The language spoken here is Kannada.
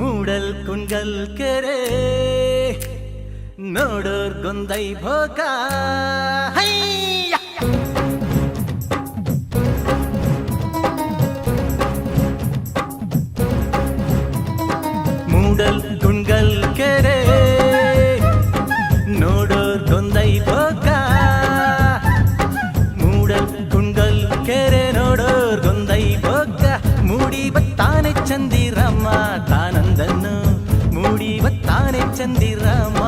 ಮೂಡಲ್ ಕುಂಡಲ್ ಕೆರೆ ನೋಡೋರ್ ಗೊಂದೈ ಭೋಗ ಮೂಡಲ್ ಕುಂಡಲ್ ಕೆರೆ ನೋಡೋರ್ ಗೊಂದೈ ಭೋಗ ಮೂಡಲ್ ಕುಂಡಲ್ ಕೆರೆ ನೋಡೋರ್ ಗೊಂದೈ ಭೋಗ ಮೂಡಿ ಬತ್ತಾನೆ ಚಂದಿರಮ್ಮ ತಾನಂದನ್ನು ಮೂಡಿ ಬತ್ತಾನೆ ಚಂದಿರಮ್ಮ